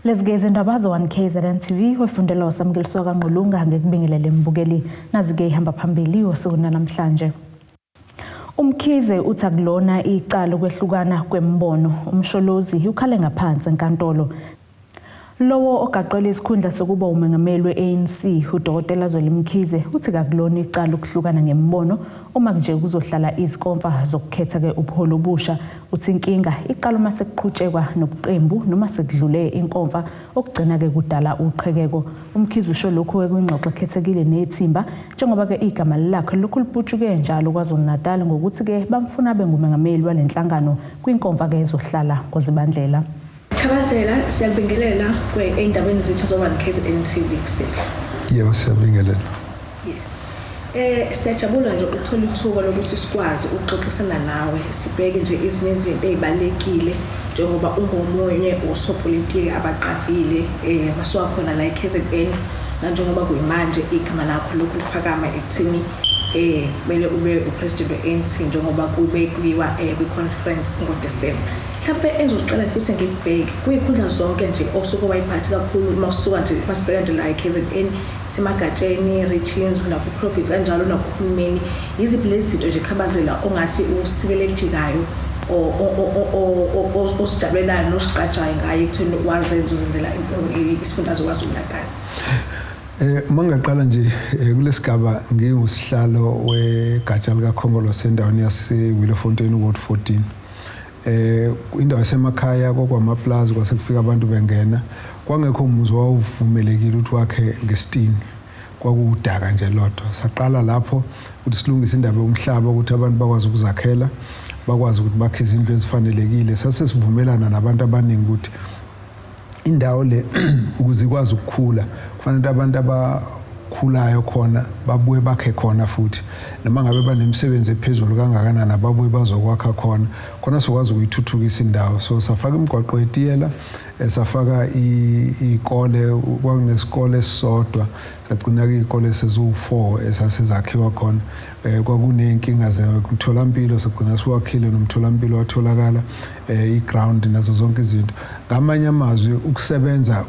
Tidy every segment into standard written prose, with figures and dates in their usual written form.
Let's gaze indaba zo1KZNTV wefundela wasamukeliso kaNgqulunga ngekubingelele mbukeli nazike ihamba phambili osukwini namhlanje. Mkhize uthi akulona icala ukwehlukana kwembono. Umsholozi ukhale ngaphansi enkantolo. Lowo ogaqela isikhundla sokuba umengameli we-ANC uDokotela Zweli Mkhize uthi akulona icala ukuhlukana ngembono uma nje kuzohlala izikomfa zokukhetha ke ubuholo obusha. Uthi inkinga iqala uma sekuqhutshekwa nobuqembu noma sekudlule inkomfa okugcina ke kudala uqhekeko. Umkhize usho lokhu kwingxoxo ekhethekile nethimba njengoba ke igama lakhe lokhu liputshuke njalo kwaZulu-Natal ngokuthi ke bamfuna bengumengameli walenhlangano kwinkomfa ke ezohlala ngoZibandlela. Thabazela siyabingelela endabeni zethu zo1KZNTV kusele. Yebo siyabingelela. Yes. Siyajabula nje ukuthola ithuba lokuthi sikwazi ukuxoxisana nawe sibheke nje ezinye izinto ezibalekile njengoba ungomunye osopolitiki abaqavile basuka khona la eKZN njengoba kuyimanje igama lakho lokhu liphakama ekuthini kumele ube upresident we-ANC njengoba kubekiwa kwi-conference ngoDisemba. Mhlawumbe engizoqala futhi ngikubheke kuyikhundla zonke nje osuke wayiphathi kakhulu masuka nje masibheka nje la eKZN semagatsheni regions nakwi-profit kanjalo nakuhulumeni yiziphi lezi zinto nje khabazela ongasi usikelejikayo osijabulelayo nosiqatshayo ngayo ekutheni wazenza uzenzela isifundazwe kwaZulu-Natal. Mangaqala nje kulesigaba ngiwusihlalo wegatsha likakhongolose endaweni yase-Willofontein Ward 14. Indawo yasemakhaya kwakwamaplaza kwasekufika abantu bengena kwangekho umuzi wawuvumelekile ukuthi wakhe ngesitini kwakudaka nje lodwa. Saqala lapho ukuthi silungise indaba yomhlaba ukuthi abantu bakwazi ukuzakhela bakwazi ukuthi bakhe izindlu ezifanelekile. Sasesivumelana nabantu abaningi ukuthi indawo le ukuze ikwazi ukukhula kufanele abantu abakhulayo khona babuye bakhe khona futhi noma ngabe banemisebenzi ephezulu kangakanani ababuye bazokwakha khona sokwazi ukuyithuthukisa indawo. So safaka imigwaqo yetiyela safaka ikole kwakunesikole esisodwa sagcina ke ikole sezu4 esasezakhiwa khona. Kwakunenkinga zemtholampilo sagcina siwakhile nomtholampilo watholakala iground nazo zonke izinto. Ngamanye amazwi ukusebenza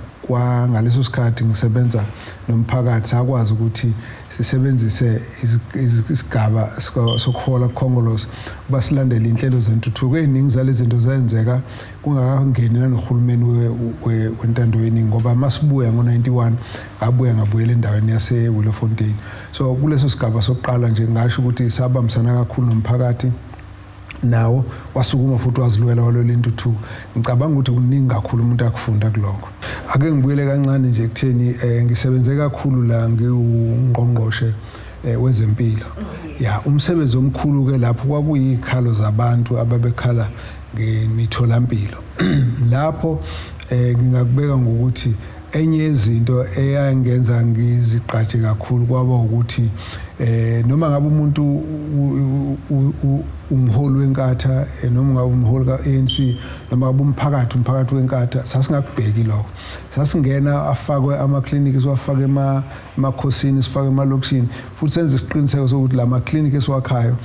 ngaleso sikhathi ngisebenza nomphakathi sakwazi ukuthi sisebenzise isigaba sokuhola kukhongolose kuba silandele inhlelo zentuthuko eziningi zale zinto zenzeka kungakangeni nohulumeni wentando yeningi ngoba masibuya ngo91 ngabuyela endaweni yase-Willofontein. So kuleso sigaba sokuqala nje ngasho ukuthi sabambisana kakhulu nomphakathi nawo wasukuma futhi wazilwela walolu intuthuko. Ngicabanga ukuthi kuningi kakhulu umuntu akufunda kuloko. Ake ngibuyele kancane nje ekutheni ngisebenze kakhulu la ngiwungqongqoshe wezempilo. Ya umsebenzi omkhulu ke lapho kwakuyikhalo zabantu ababekhala ngemitholampilo. Lapho ngingakubeka ngokuthi enye izinto eyangenza ngizigqaje kakhulu kwaba ukuthi noma ngabe umuntu umholi wenkatha noma ngabe umholi ka-ANC noma ngabe umphakathi wenkatha sasingakubheki lokho. Sasingena afakwe amakliniki siwafake emakhosini sifake emalokishini futhi senze isiqiniseko sokuthi la makliniki esiwakhayo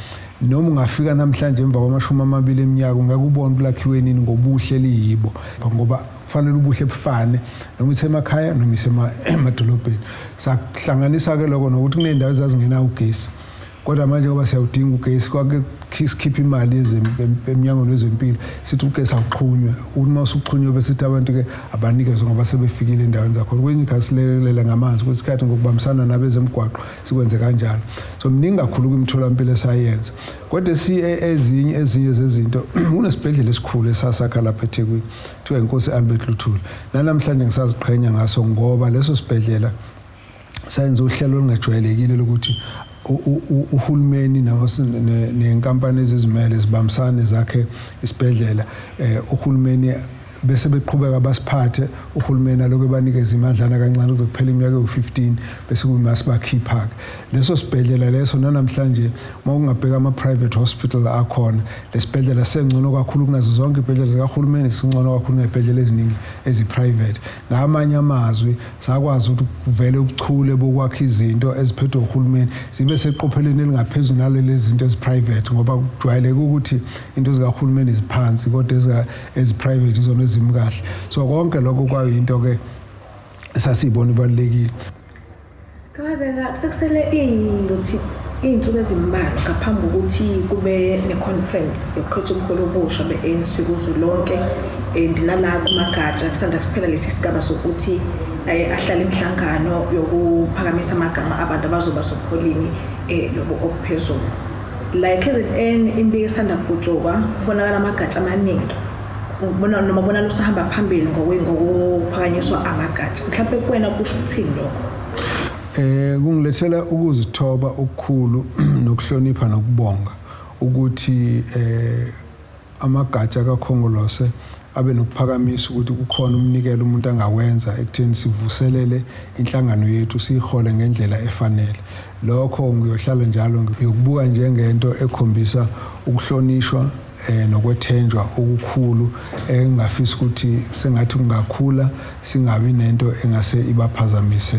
noma ungafika namhlanje emva kwama20 eminyaka ungakubona ulakhiwe nini ngobuhle liyibo ngoba kufanele ubuhle bufane noma isemakhaya noma emadolobheni. Sahlanganisa ke lokho nokuthi kunendawo ezazingena ugesi kodwa manje ngoba siyawudinga ugesi kwake sikhipha imali eminyango wezempilo sithi ugesi awuxhunywe uma usuxhunywe bese sithi abantu ke abanikezwe ngoba sebefikile endaweni zakhona. Kwenye ikhasilele ngamanzi ukuthi isikhathi ngokubambisana nabezemgwaqo sikwenze kanjalo. So mningi kakhulu kwimitholampilo esayenza kodwa ezinye zezinto kunesibhedlela esikhulu esasakha lapha eThekwini kuthiwa inkosi Albert Luthuli. Namhlanje ngisaziqhenya ngaso ngoba leso sibhedlela sayenza uhlelo olungajwayelekile lokuthi uhulumeni nenkampani ezizimele zibambisane zakhe isibhedlela. Uhulumeni bese beqhubeka basiphathe uhulumeni alokho banikeza imandlana kancane kuzokuphela iminyaka ewu15 bese kumasibakhipha leso sibhedlela leso. Namhlanje mawungabheka ama-private hospital akhona lesibhedlela sengcono kakhulu kunazo zonke izibhedlela zikahulumeni singcono kakhulu nezibhedlela eziningi ezi-private. Ngamanye amazwi sakwazi ukuthi kuvele ubuchule bokwakha izinto eziphethwe uhulumeni zibe seqopheleni elingaphezulu nalezi zinto ezi-private ngoba kujwayeleke ukuthi into zikahulumeni ziphansi kodwa ezi-private izona zimi kahle. So konke lokho kwayinto ke esasibona ibalekile. Kawazela sekusele iy'nsuku ezimbalwa ngaphambi kokuthi kube ne-conference yokukhetha ubuholi obusha be-ANC kuzwelonke nala kumagatsha kusanda kuphela lesi sigaba sokuthi ahlale imihlangano yokuphakamisa amagama abantu abazoba sobuholini lobo obuphezulu. La KZN imbiko esanda kubhujokwa kubonakala amagatsha amaningi noma bona lusahamba phambili ngokuphakanyiswa amagatsha. Mhlawumbe kuwena kusho ukuthini lokho? Kungilethela ukuzithoba okukhulu nokuhlonipha nokubonga ukuthi amagatsha kaKhongolose abe nokuphakamisa ukuthi kukhona umnikelo umuntu angawenza ekutheni sivuselele inhlangano yethu siyihole ngendlela efanele. Lokho ngiyohlala njalo ngiyokubuka njengento ekhombisa ukuhlonishwa nokwethenjwa okukhulu engafisa ukuthi sengathi kungakhula singabi nento engase ibaphazamise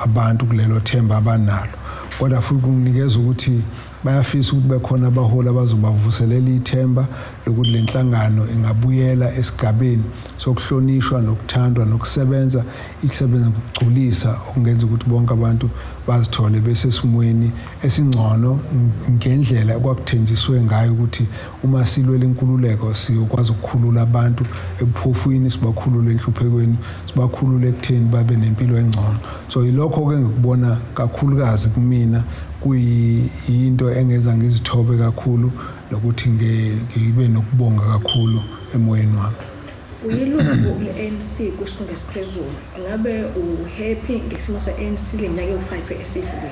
abantu kulelo themba abanalo. Kodwa futhi kunginikeza ukuthi bayafisa ukuthi bekhona abaholi abazobavuselela ithemba lokuthi lenhlangano ingabuyela esigabeni sokuhlonishwa nokuthandwa nokusebenza isebenza ngokugculisa okungenza ukuthi bonke abantu bazithole besesimweni esingcono ngendlela okwakuthenjiswe ngayo ukuthi uma silwela inkululeko siyokwazi ukukhulula abantu ebuphofwini, sibakhulule enhluphekweni, sibakhulule ekutheni babe nempilo engcono. So yilokho ke ngikubona kakhulukazi kumina kuyinto engeza ngizithobe kakhulu nokuthi ngibe nokubonga kakhulu emoyeni wami. Uyilungu le-ANC kwisikhundla esiphezulu. Ngabe uhappy ngesimo se-ANC leminyaka ewu-5 esidlule?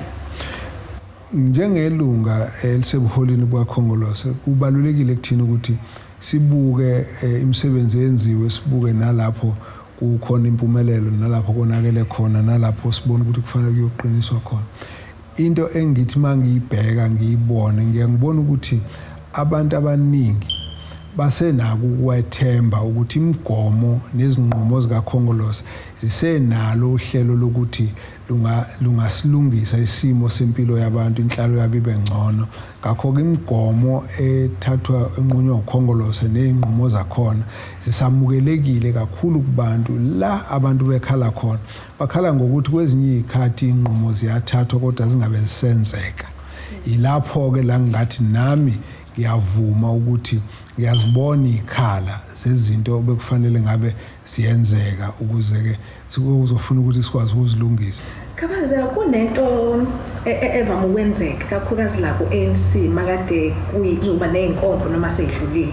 Njengelunga elisebuholini bukaKhongolose kubalulekile ekuthini ukuthi sibuke imisebenzi eyenziwe, sibuke nalapho kukhona impumelelo, nalapho konakele khona, nalapho sibona ukuthi kufanele kuyoqiniswa khona. Into engithi mangiyibheka ngiyibone ngiyangibona ukuthi abantu abaningi basenako ukwethemba ukuthi imigomo nezinqumo zikaKhongolose zisenalo uhlelo lokuthi lungasilungisa isimo sempilo yabantu, inhlalo yabo ibe ngcono. Ngakho-ke imigomo ethathwa enqunywa uKhongolose ney'nqumo zakhona zisamukelekile kakhulu kubantu. La abantu bekhala khona bakhala ngokuthi kwezinye iy'khathi iy'nqumo ziyathathwa kodwa zingabe zisenzeka. Yilapho-ke la ngingathi nami ngiyavuma ukuthi ngiyazibona ikhala zezinto bekufanele ngabe ziyenzeka ukuze-ke uzofuna ukuthi sikwazi ukuzilungisa. Khabazela kunento evame ukwenzeka kakhulukazi la ku-ANC makade kuzoba ney'nkonzo noma sey'dlulile.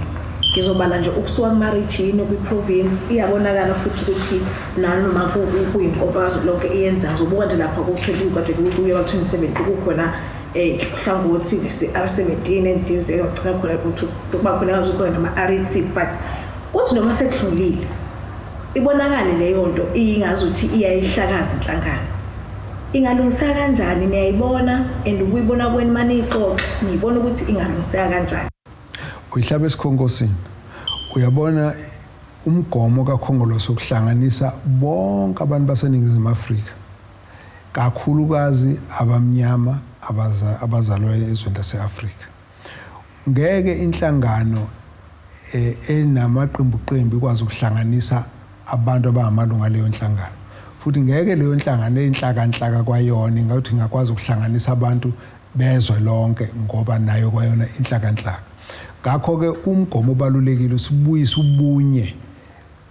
Ngizobala nje ukusuka kuma-region kwi-province iyabonakala futhi ukuthi nanoma kuyinkonzo lonke iyenza ngizobuka nje lapha ku-20 kade kuye ka-27 kukhona hlangothi R17 endize yocela khona ukuthi kuba khona ngazukhona nama-RT but kuthi noma sekudlulile ibonakale leyo nto ingazuthi iyayihlakaza inhlangano. Ingalungiseka kanjani niyayibona and ukuyibona kweni manje ixoxa niyibona ukuthi ingalungiseka kanjani? Uyihlaba esikhonkosini uyabona umgomo kaKhongolose ukuhlanganisa bonke abantu baseNingizimu Afrika kakhulukazi abamnyama abazalwa ezweni lase-Afrika. Ngeke inhlangano enamaqembu ikwazi ukuhlanganisa abantu abangamalunga leyo nhlangano. Futhi ngeke leyo nhlangano eyinhlaka kwayona ngathi ngakwazi ukuhlanganisa abantu bezwe lonke ngoba nayo kwayona inhlaka. Ngakho-ke umgomo obalulekile usibuyisa ubunye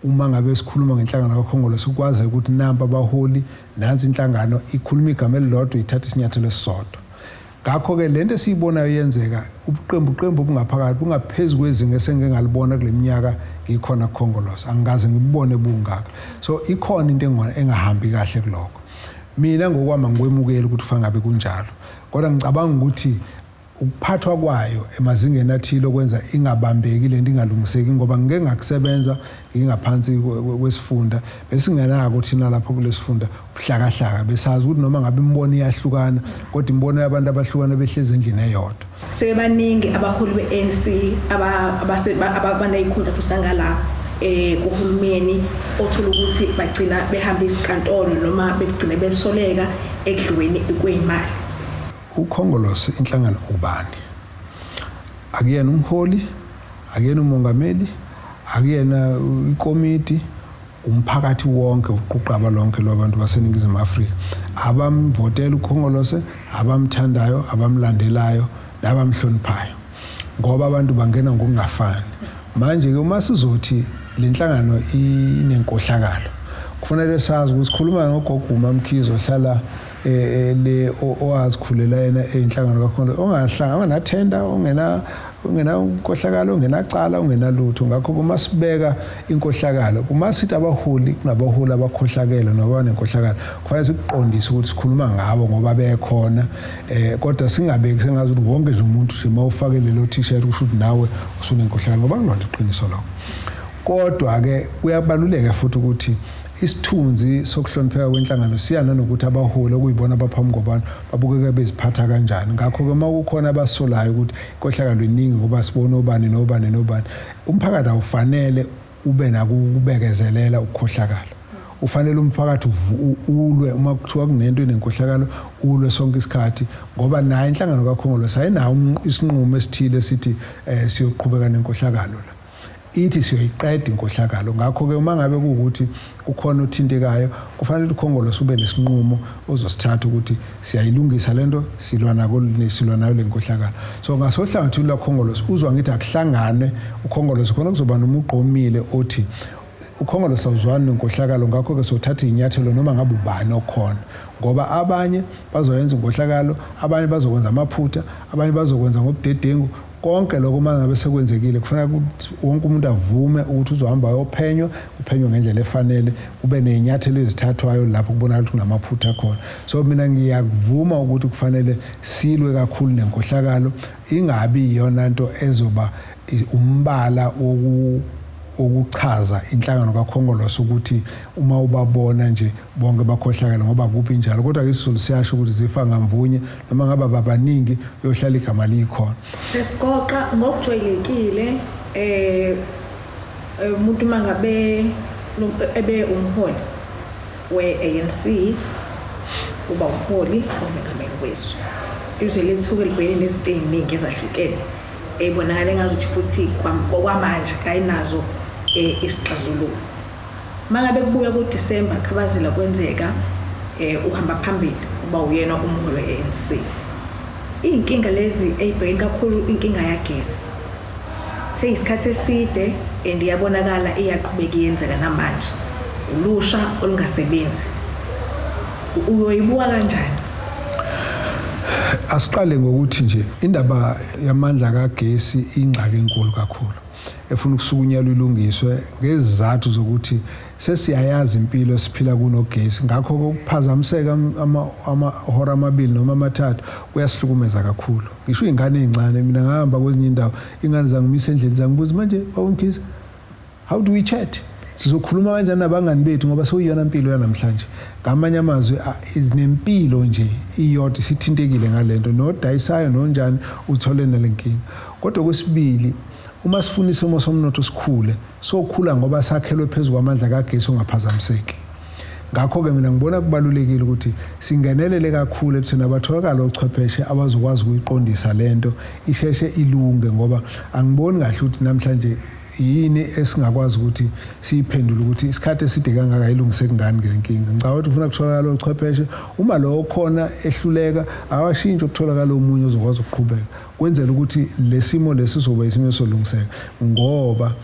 uma ngabe sikhuluma ngenhlangano kaKhongolose sikwazi ukuthi namba abaholi nansi inhlangano ikhuluma igama elilodwa ithatha isinyathelo esisodwa. Ngakho-ke lento esiyibonayo yenzeka ubuqembu bungaphakathi bungaphezulu kwezinga esengingalibona kule minyaka ngikhona kuKhongolose, angikaze ngibone bungaka. So ikhona into engahambi kahle kulokho. Mina ngokwami ngikwemukela ukuthi kufanele ngabe kunjalo, kodwa ngicabanga ukuthi ukuphathwa kwayo emazingeni athile okwenza ingabambeki lento ingalungiseki ngoba ngeke ngakusebenza ngingaphansi kwesifunda besingenako ukuthi nalapho kulesifunda ubuhlakahlaka besazi ukuthi noma ngabe imbono iyahlukana kodwa imbono yabantu abahlukana behleze endlini eyodwa. Sebebaningi abaholi be-ANC abaneyikhundla kusangala kuhulumeni othola ukuthi bagcina behamba isinkantolo noma begcine besoleka ekudliweni kweyimali. uKhongolose inhlangano ubani? Akuyena umholi, akuyena umongameli, akuyena ikomiti umphakathi wonke uquqaba lonke lwabantu baseNingizimu Afrika abamvotela uKhongolose abamthandayo abamlandelayo nabamhloniphayo ngoba abantu bangena ngokungafani manje ke uma sizothi lenhlangano inenkohlakalo kufanele sazi ukuthi sikhuluma ngogogo Mkhize ohlala le owazikhulela yena enhlangano kakhulu onganathenda ongena inkohlakalo ongenacala ongenalutho ngakho kuma sibeka inkohlakalo kuma sithi abaholi kunabaholi abakhohlakela noba nenkohlakalo kufanele siqondise ukuthi sikhuluma ngabo ngoba bekhona kodwa singabeki sengazi ukuthi wonke nje umuntu nje mawufake lelo t-shirt kusho ukuthi nawe usunenkohlakalo ngoba kulona iqiniso lakho kodwa ke kuyabaluleka futhi ukuthi isithunzi sokuhlonipheka kwenhlangano siyana nokuthi abaholi okuyibona abaphambi kwabantu babukeke beziphatha kanjani ngakho ke makukhona abasolayo ukuthi inkohlakalo iningi ngoba sibona obani nobani umphakathi awufanele ube nakubekezelela ukukhohlakala ufanele umphakathi ulwe uma kuthiwa kunento enenkohlakalo ulwe sonke isikhathi ngoba nayo inhlangano kaKhongolose ayinawo isinqumo esithile sithi siyoqhubeka nenkohlakalo la ithi siyoyiqeda inkohlakalo ngakho ke uma ngabe kuukuthi ukhona uthintekayo kufanele uKhongolose ube nesinqumo ozosithatha ukuthi siyayilungisa lento silwa nayo lenkohlakalo so ngasohlangothini lwaKhongolose uzwa ngithi akuhlangane uKhongolose khona kuzoba nomuqo omile othi uKhongolose awuzwani nenkohlakalo ngakho ke sothatha inyathelo noma ngabe ubani okhona ngoba abanye bazoyenza inkohlakalo abanye bazokwenza amaphutha abanye bazokwenza ngobudedengu konke lokho mangabe sekwenzekile kufanele ukuthi wonke umuntu avume ukuthi uzohamba ayophenywa uphenywe ngendlela efanele kube nezinyathelo ezithathwayo lapho kubonakala ukuthi kunamaphutha khona so mina ngiyakuvuma ukuthi kufanele silwe kakhulu nenkohlakalo ingabi iyona nto ezoba umbala ukuchaza inhlangano kaKhongolose ukuthi uma ubabona nje bonke bakhohlakala ngoba kuphi njalo kodwa isizulu siyasho ukuthi zifa ngamvunye noma ngaba babaningi uyohlala igama likhona sesigoqa ngokujwayelekile umuntu mangabe ebe umholi we-ANC uba umholi omengameli wezwe izwe lethuke libhekene nezinto eziningi ezahlukene ebonakala engazuthi futhi kwamanje kayinazo isixazululo mangabe kubuya kuDisemba khabazela kwenzeka uhamba phambili uba uyena umholi we-ANC inkinga lezi eyibhekene kakhulu inkinga yagesi seyisikhathi eside andiyabonakala iyaqhubeka iyenzeka namanje ulusha olungasebenzi uyoyibuka kanjani asiqale ngokuthi nje indaba yamandla kagesi ingxaki enkulu kakhulu efuna ukusukunyelwa ilungiswe ngezizathu zokuthi sesiyayazi impilo siphila kunogesi ngakho ukuphazamiseka amahora amabili noma amathathu kuyasihlukumeza kakhulu ngisho izingane ezincane mina ngahamba kwezinye indawo ingane zangimisa endlini zangibuza manje Mkhize how do we chat sizokhuluma kanjani nabangani bethu ngoba sokuyona impilo yanamhlanje ngamanye amazwi izinempilo nje iyodwa sithintekile ngalento nodayisayo nonjani uthole nalenkinga kodwa kwesibili uma sifuna isimo somnotho sikhule sokhula ngoba sakhelwe phezulu kwamandla kagesi ongaphazamiseki ngakho ke mina ngibona kubalulekile ukuthi singenelele kakhulu ekuthina abatholakala ochwepheshe abazokwazi ukuyiqondisa lento isheshe ilunge ngoba angiboni kahle ukuthi namhlanje yini esingakwazi ukuthi siyiphendule ukuthi isikhathi eside kangaka ayilungiseki ngani ngenkinga ngicabanga ukuthi ufuna kutholakala ochwepheshe uma lo khona ehluleka awashintshe ukutholakala omunye ozokwazi ukuqhubeka kwenzela ukuthi lesimo lesizoba isimo solungiseka ngoba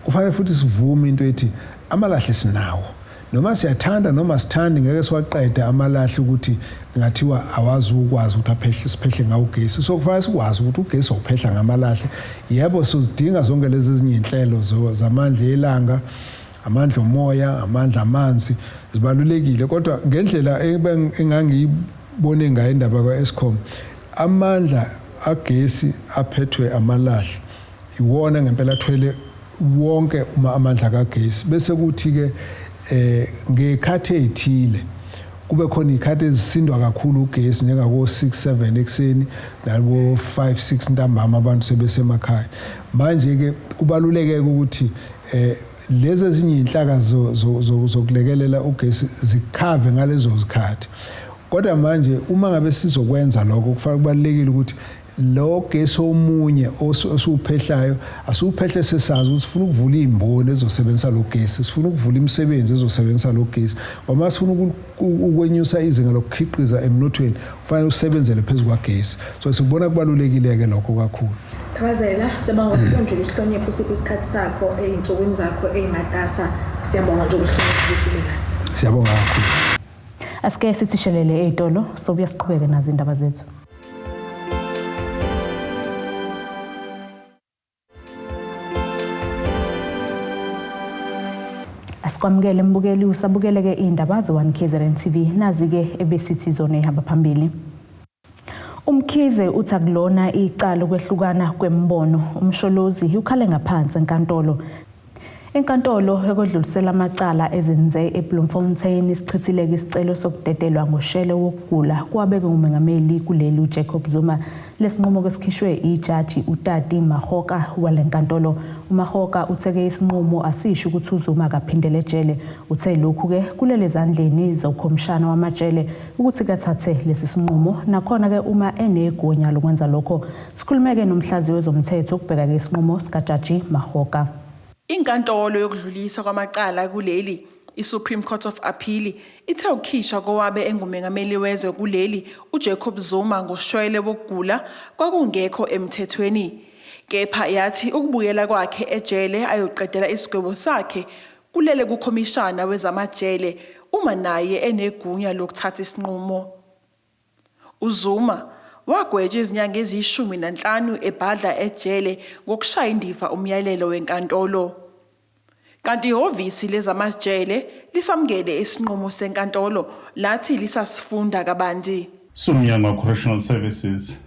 kufanele futhi sivume into ethi amalahle sinawo noma siyathanda noma sithandi ngeke siwaqeda amalahle ukuthi ngathiwa awazi ukwazi ukuthi aphehle siphehle ngawo ugesi so kufanele sikwazi ukuthi ugesi awuphehla ngamalahle yebo sizidinga zonke lezi ezinye inhlelo zamandla elanga amandla omoya amandla amanzi zibalulekile kodwa ngendlela engangiyibone ngayo indaba kaEskom amandla agesi aphethwe amalahle iwona ngempela athwele wonke uma amandla kagesi bese kuthi ke ngekhathi ezithile kube khona ikhathi ezisindwa kakhulu ugesi njengako 6-7 ekseni nabo 5-6 ntambama abantu sebesemakhaya manje ke kubaluleke ukuthi lezi ezinye inhlaka zokulekelela ugesi zikhave ngalezo zikhathi kodwa manje uma ngabe sizokwenza lokho kufanele kubalekile ukuthi lo gesi omunye osuphehlayo asuphehle sesazi ukuthi sifuna ukuvula izimboni ezosebenzisa lo gesi, sifuna ukuvula imisebenzi ezosebenzisa lo gesi. Uma sifuna ukwenyusa izinga lokukhiqiza emnothweni kufanele usebenzele phezulu kwagesi. So sikubona kubalulekile ke lokho kakhulu. Thakazela, siyabonga nje ukusihlonipha usipho isikhathi sakho ey'nsukwini zakho ey'matasa. Siyabonga nje ukusihlonipha ukuthi ube nathi. Siyabonga kakhulu. Asike sisishelele ey'tolo sobuya siqhubeke nazo indaba zethu. Asikwamukele mbukeli usabukeleke indaba ze1KZNTV nazi-ke ebesithi zona ehamba phambili. Mkhize uthi akulona icala ukwehlukana kwembono. Umsholozi ukhale ngaphansi enkantolo. Enkantolo ekudlulisela amacala ezenze eBloemfontein isichithile isicelo sokudedelwa ngoshele wokugula kwabeke umengameli kuleli uJacob Zuma. Lesinqumo kwesikhishwe ijaji uTati Makgoka walenkantolo. uMakgoka utheke isinqumo asisho ukuthi uZuma akaphindele ejele. Uthe lokhu ke kulele zandleni zokhomishana wamajele ukuthi kathathe lesi sinqumo. Nakhona ke uma enegunya lokwenza lokho sikhulumeke nomhlazi wezomthetho ukubheka ke isinqumo sikajaji Makgoka. Inkantolo yokudlulisa kwamacala kuleli iSupreme Court of Appeal ithe ukhishwa kowabe engumengameli wezwe kuleli uJacob Zuma ngoshwele wokugula kwakungekho emthethweni. Kepha yathi ukubuyela kwakhe ejele ayoqedela isigwebo sakhe kulele kukhomishana wezamajele uma naye enegunya lokuthatha isinqumo. uZuma wagwetshwa izinyanga eziyishumi-15 ebhadla ejele ngokushaya indiva umyalelo wenkantolo. Kanti ihhovisi lezamajele lisamukele isinqumo senkantolo lathi lisasifunda kabanzi. Umnyango Correctional Services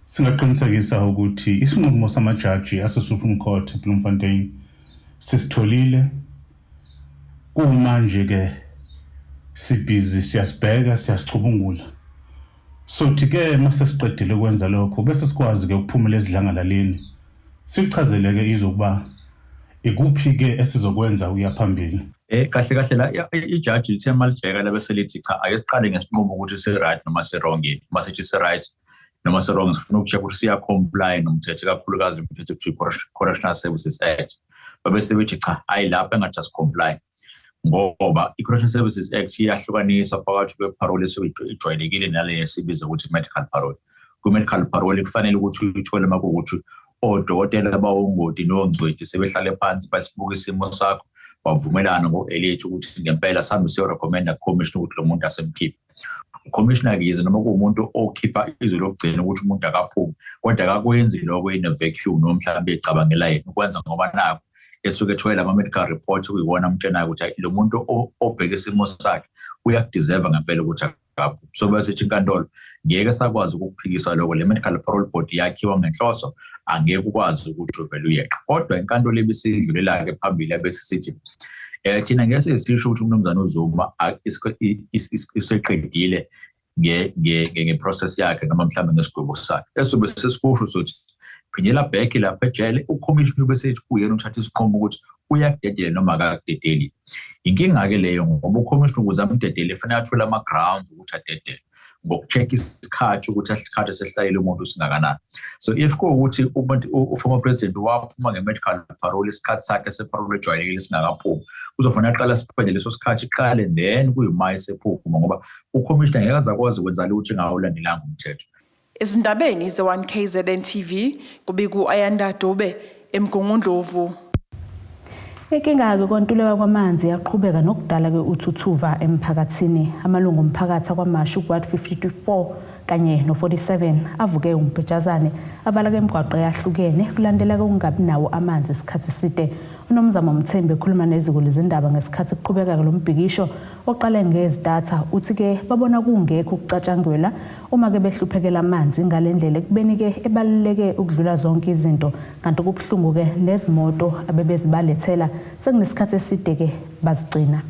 singaqinisekisa ukuthi isinqumo samajaji ase-Supreme Court eBloemfontein sisitholile. Kumanje ke sibhizi siyasibheka siyasicubungula. Sothi ke mase siqedile ukwenza lokho bese sikwazi ke ukuphumela ezidlangalaleni. Sichazele ke izokuba ikuphi ke esizokwenza uya phambili. Kahle la ijaji lithe malibheka labese lithi cha ayesiqale ngesinqumo ukuthi si right noma si wrong. Masithi si right noma si wrong sifuna ukucheck ukuthi siya comply nomthetho kakhulukazi umthetho ukuthi Correctional Services Act. Babese bethi cha ayilapha engathi as comply. Ngoba i-Correctional Services Act iyahlukaniswa phakathi kwe-parole esijwayelekile nale esibiza ukuthi medical parole. Ku-medical parole kufanele ukuthi uthole makuwukuthi odokotela abawongoti nongcweti sebehlale phansi basibuka isimo sakho bavumelana ngo-elithi ukuthi ngempela sami siyorecommenda ku-commissioner ukuthi lo muntu asemkhiphe. U-commissioner-ke yize noma kuwumuntu okhipha izwi lokugcina ukuthi umuntu akaphumi kodwa akakwenzi lokho ine-vacuum noma mhlawumbe ecabangela yena ukwenza ngoba nakho esuke ethwele ama-medical report kuyiwona amtshena ukuthi lo muntu obheka isimo sakhe uyakudeserve ngempela ukuthi akaphumi. So besithi inkantolo ngeke sakwazi ukukuphikisa lokho. Le medical parole board yakhiwa ngenhloso angeke ukwazi ukuthi uvele uyeqa. Kodwa inkantolo ebisidlulela-ke phambili abesisithi thina ngeke sisho ukuthi umnumzane uZuma iseqedile ngeprocess yakhe noma mhlawumbe ngesigwebo sakhe. Esobe sesikusho sothi phindela back lapha ejele ucommissioner bese uyena uthatha isinqumo ukuthi uyakudedela noma akakudedeli. Inkinga-ke leyo ngoba ucommissioner ukuze amdedele fanele athole ama-grounds ukuthi adedele ngokucheck isikhathi ukuthi isikhathi sesihlalele umuntu singakanani. So if kuwukuthi uformer president waphuma nge-medical parole isikhathi sakhe separole ejwayelekile singakaphumi kuzofanele aqala siphele leso sikhathi iqale then kuyima esephuma ngoba ucommissioner ngeke azakwazi ukwenza lutho engawulandelanga umthetho. Ezindabeni ze1KZNTV kubiku Ayanda Dube eMgungundlovu. Inkinga-ke kontuleka kwamanzi yaqhubeka nokudala-ke uthuthuva emphakathini. Amalungu omphakathi akwaMashu Ward 54 kanye no47 avuke umbhejazane avala-ke emgwaqo eyahlukene kulandela-ke ukungabi nawo amanzi isikhathi eside. uNomzamo Mthembe ekhuluma neziko lezindaba ngesikhathi kuqhubeka-ke lo mbhikisho oqale ngezidatha uthi-ke babona kungekho ukucatshangwela uma-ke behluphekela amanzi ngale ndlela ekubeni-ke ebaluleke ukudlula zonke izinto kanti kubuhlungu-ke nezimoto abebezibalethela sekunesikhathi eside-ke bazigcina.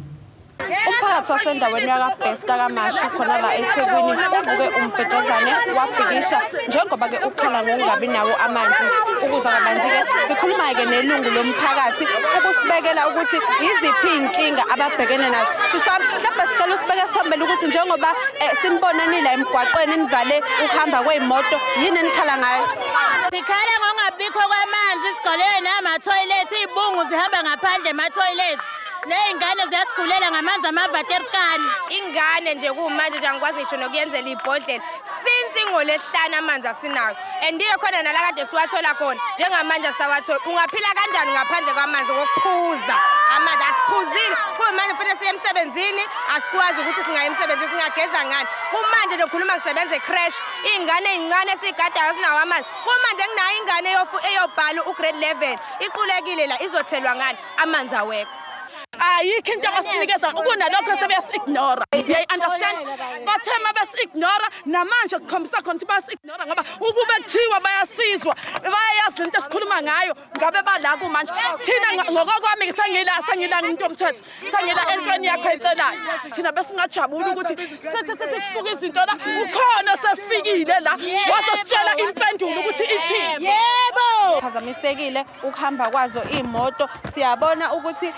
umphakathi wasendaweni yakabhesta kaMashu khona la eThekwini uvuke umbhejazane wabhikisha njengoba-ke ukhala ngokungabi nawo amanzi. Ukuzwa kabanzi-ke sikhuluma-ke nelungu lomphakathi ukusibekela ukuthi yiziphi iy'nkinga ababhekene nazo. Mhlawumbe sicela usibeke sithombele ukuthi njengoba sinibonanile emgwaqweni nivale ukuhamba kwey'moto, yini enikhala ngayo? Sikhala ngokungabikho kwamanzi, sigcwele namathoyilethi, iy'bungu zihamba ngaphandle emathoyilethi. Ney'ngane ziyasigulela ngamanzi amavaterikani. Ingane nje kumanje nje angikwazi ngisho nokuyenzela ibhodlela. Since ngoLesihlanu amanzi asinayo. Andiye khona nalakade siwathola khona. Njengamanje asawathola. Ungaphila kanjani ngaphandle kwamanzi kokuphuza? Amanzi asiphuzile. Kumanje futhi siye emsebenzini, asikwazi ukuthi singaye emsebenzini singageza ngani. Kumanje lokhuluma ngisebenza ecrash. Iy'ngane ey'ncane sigadayo sinawo amanzi. Kumanje nginayo ingane eyobhala ugrade 11. Iqulekile la izothelwa ngani? Amanzi awekho. Ayikho into abasinikeza kunalokho sebeyasi-ignora. Understand? Bathe uma besi-ignora namanje kukhombisa khona ukuthi basi-ignora ngoba ukube kuthiwa bayasizwa, bayayazi into esikhuluma ngayo, ngabe bala kumanje. Thina ngokokwami sengila umuntu womthetho, sengila entweni yakho ayicelayo. Thina besingajabula ukuthi sethi kusuka izinto la, ukhona sefikile la, wazositshela impendulo ukuthi ithini. Yebo! Phazamisekile ukuhamba kwazo iy'moto. Siyabona ukuthi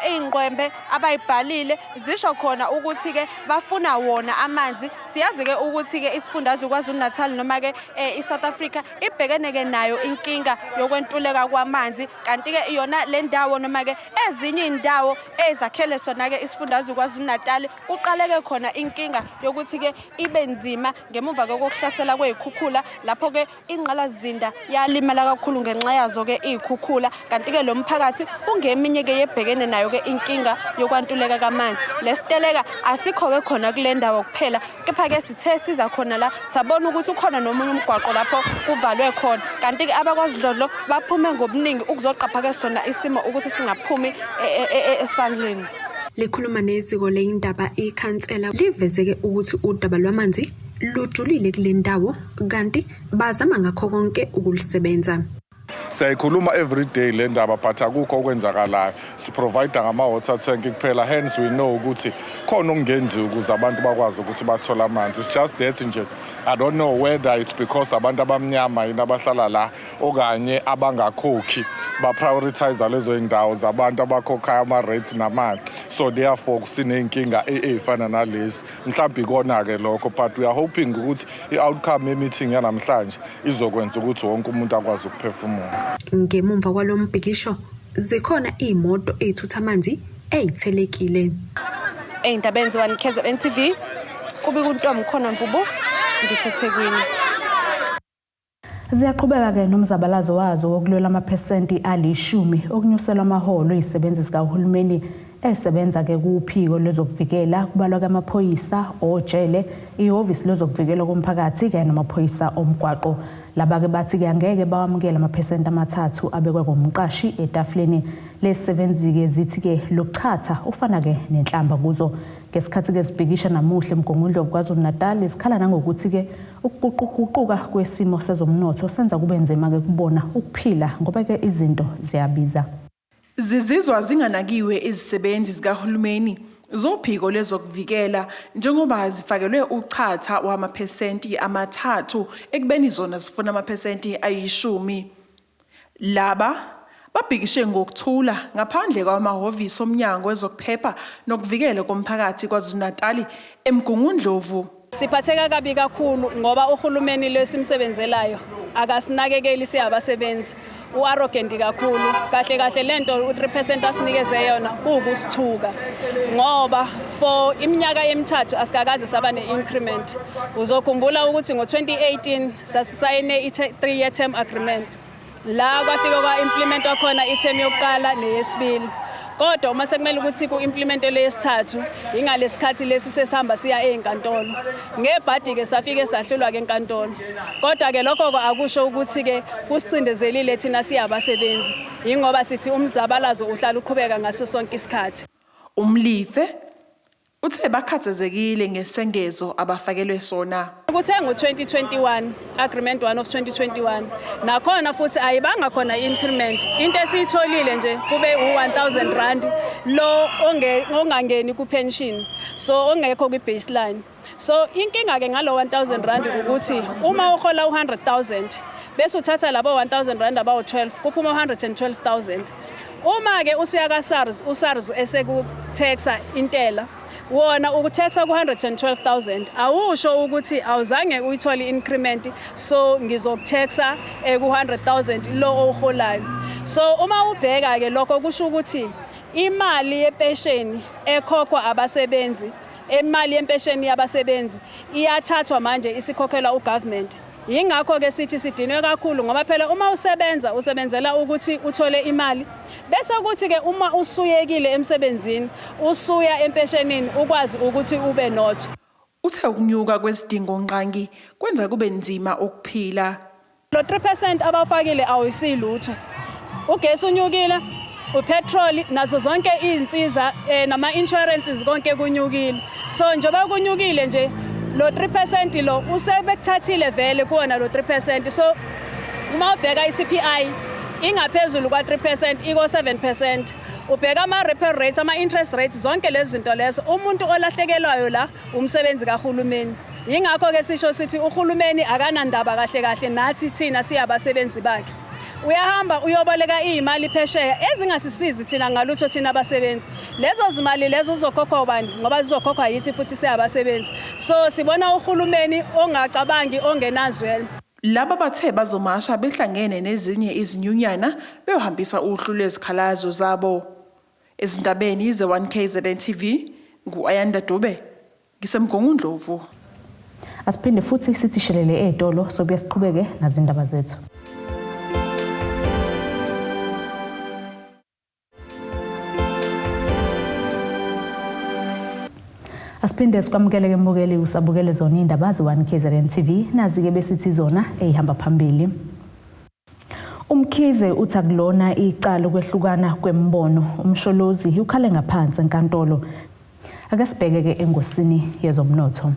iy'ngqwembe abayibhalile zisho khona ukuthi-ke bafuna wona amanzi. Siyazi-ke ukuthi-ke isifundazwe KwaZulu-Natal noma-ke i-South Africa ibhekene-ke nayo inkinga yokwentuleka kwamanzi, kanti-ke yona le ndawo noma-ke ezinye iy'ndawo ezakhele sona-ke isifundazwe KwaZulu-Natal kuqaleke khona inkinga yokuthi-ke ibe nzima ngemuva kokuhlasela kwey'khukhula, lapho-ke ingqalazinda yalimala kakhulu ngenxa yazo-ke iy'khukhula, kanti-ke lo mphakathi ungeminye-ke yebhekene nayo-ke inkinga yokwantuleka kamanzi. Lesiteleka asikho-ke khona kule ndawo kuphela, kepha-ke sithe siza khona la sabona ukuthi ukhona nomunye umgwaqo lapho kuvalwe khona, kanti-ke abakwaZidlodlo baphume ngobuningi ukuzoqapha-ke sona isimo ukuthi singaphumi esandleni. Likhuluma neziko ley'ndaba ikhansela livezeke ukuthi udaba lwamanzi lujulile kule ndawo kanti bazama ngakho konke ukulisebenza. Siyayikhuluma every day le ndaba but akukho okwenzakalayo. Siprovide ngama-water tank kuphela, hence we know ukuthi khona okungenziwa ukuze abantu bakwazi ukuthi bathole amanzi. It's just that nje I don't know whether it's because abantu abamnyama yini abahlala la okanye abangakhokhi ba-prioritize lezo y'ndawo zabantu abakhokhayo ama-rates namanzi. So therefore kusiney'nkinga ey'fana nalezi. Mhlawumbe ikona-ke lokho but we are hoping ukuthi i-outcome ye-meeting yanamhlanje izokwenza ukuthi wonke umuntu akwazi ukuphefumula. Ngemumva kwalo mbhikisho zikhona iy'moto ey'thutha amanzi ey'thelekile. Ey'ndabeni ze-1KZNTV kubika uNtombi khona Mvubu ngiseThekwini. Ziyaqhubeka-ke nomzabalazo wazo wokulwela amaphesenti ali-10 okunyuselwa amaholo ey'sebenzi zikahulumeni esebenza-ke kuphiko lwezokuvikela kubalwa kwamaphoyisa, ojele, ihhovisi lwezokuvikelwa komphakathi kanye namaphoyisa omgwaqo. Laba-ke bathi-ke angeke bawamukela amaphesenti 3 abekwe ngumqashi etafuleni. Lezisebenzi-ke zithi-ke lokuchatha ufana-ke nenhlamba kuzo. Ngesikhathi-ke sibhikisha namuhle eMgungundlovu KwaZulu-Natal isikhala nangokuthi-ke ukuguquguquka kwesimo sezomnotho senza kube nzima-ke kubona ukuphila ngoba-ke izinto ziyabiza. Zizizwa zinganakiwe izisebenzi zikahulumeni zophiko lezokuvikela njengoba zifakelwe uchatha wamaphesenti 3 ekubeni zona zifuna amaphesenti 10. Laba babhikishe ngokuthula ngaphandle kwamahhovisi omnyango wezokuphepha nokuvikela komphakathi KwaZulu-Natal eMgungundlovu. Siphatheka kabi kakhulu ngoba uhulumeni lesimsebenzelayo akasinakekeli siyabasebenzi. U-arrogant kakhulu. Kahle lento u3% asinikeze yona kuukusithuka. Ngoba for iminyaka emithathu asikakaze saba ne-increment. Uzokhumbula ukuthi ngo-2018 sasisayine i-3-year term agreement. La kwafika kwa-implement khona i-term yokuqala neyesibili. Kodwa uma sekumele ukuthi ku-implement leyesithathu ingalesikhathi lesi sesihamba siya enkantolo. Ngebhadi-ke safike sahlulwa-ke enkantolo. Kodwa-ke lokho akusho ukuthi-ke kusicindezelile thina siyabasebenzi. Yingoba sithi umzabalazo uhlala uqhubeka ngaso sonke isikhathi. Umlife Uthe bakhathazekile ngesengezo abafakelwe sona. Kuthe ngo-2021 agreement 1 of 2021 nakhona futhi ayibanga khona increment into esiyitholile nje kube u1000 rand lo ongangeni ku pension so ongekho kwi baseline. So inkinga ke ngalo 1000 rand ukuthi uma uhola u100,000 bese uthatha labo 1000 rand abawu 12 kuphuma 112,000. Uma ke usiya ka SARS uSARS esekuthexa intela wona ukuthaxa ku112,000 awusho ukuthi awuzange uyithole increment so ngizokuthaxa ku100,000 lo oholayo. So uma ubheka ke lokho kusho ukuthi imali yepension ekhokhwa abasebenzi imali yempesheni yabasebenzi iyathathwa manje isikhokhelwa ugovernment. Yingakho ke sithi sidinwe kakhulu ngoba phela uma usebenza usebenzela ukuthi uthole imali bese ukuthi ke uma usuyekile emsebenzini usuya empeshenini ukwazi ukuthi ube notho. Uthe ukunyuka kwezidingo nqangi kwenza kube nzima ukuphila. Lo 3% abafakile awusilutho. Ugesi unyukile, upetrol nazo zonke izinsiza nama insurances konke kunyukile. So njoba kunyukile nje lo 3% lo usebekuthathile vele kuona lo 3%. So uma ubheka iCPI ingaphezulu kwa 3% iko 7%. Ubheka ama repo rates ama interest rates zonke lezi zinto lezo umuntu olahlekelwayo la umsebenzi kahulumeni. Yingakho ke sisho sithi uhulumeni akanandaba kahle nathi thina siyabasebenzi bakhe. Uyahamba uyoboleka imali phesheya ezingasisizi thina ngalutho thina abasebenzi. Lezo zimali lezo uzokhokhwa ubani ngoba zizokhokhwa yithi futhi siyabasebenzi. So sibona uhulumeni ongacabangi ongenazwelo. Laba bathe bazomasha behlangene nezinye izinyunyana beyohambisa uhlu lwezikhalazo zabo. Ezindabeni ze1KZNTV nguAyanda Dube ngisemgongundlovu. Asiphinde futhi sithishelele etolo sobuye siqhubeke nazindaba zethu. Asiphinde sikwamukele mbukeli usabukele zona indaba ze1KZNTV nazi ke besithi zona ehamba phambili. Mkhize uthi akulona icala ukwehlukana kwembono Umsholozi ukhale ngaphansi enkantolo. Ake sibheke ke engosini yezomnotho.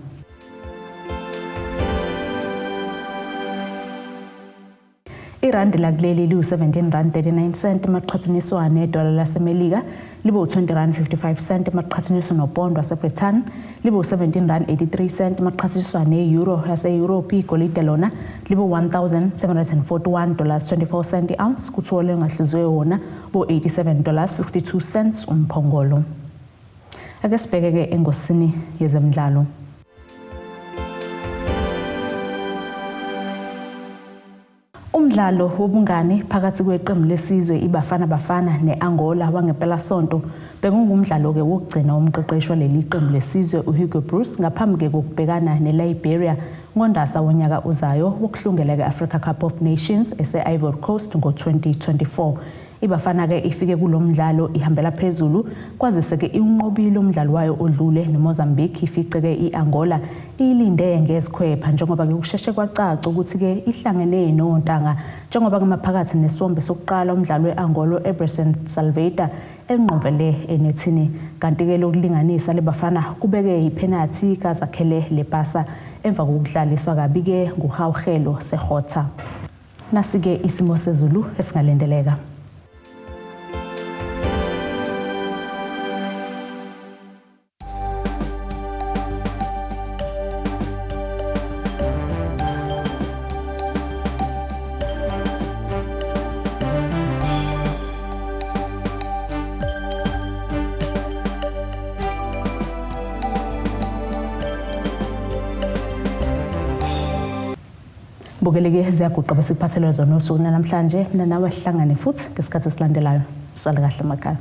Irandi lakuleli liwu17.39 maqhathaniswa nedola laseMelika libo 20.55 maqhathaniswa nopondo waseBritain libo 17.83 maqhathaniswa neeuro yase-Europe igolide lona libo $1,741.24 ounce kuthole ngahliziwe wona bo $87.62 umphongolo. Ake sibheke ke engosini yezemidlalo. Umdlalo wobungane phakathi kweqembu lesizwe iBafana Bafana neAngola wangempela sonto bekungumdlalo ke wokugcina umqeqeshi waleli qembu lesizwe uHugo Bruce ngaphambi ke kokubhekana neLiberia ngondasa wonyaka uzayo wokuhlungela ke-Africa Cup of Nations ese-Ivory Coast ngo-2024. iBafana ke ifike kulomdlalo ihambela phezulu kwazise ke inqobile umdlalo wayo odlule neMozambique ifice ke iAngola ilinde ngezikhwepha njengoba ke kusheshe kwacaca ukuthi ke ihlangene nontanga njengoba ke maphakathi nesombe sokuqala umdlalo weAngola Emerson Salvador enqovele enethini kanti ke lokulinganisa leBafana kubeke ipenalty kazakhele lepasa emva kokudlaliswa kabi ke nguHawugelo Segotha. Nasike isimo sezulu esingalendeleka. Bukeleke ziyaguqa besiphathele zona usuku namhlanje mina nawe sihlangane futhi ngesikhathi esilandelayo. Sale kahle emakhaya.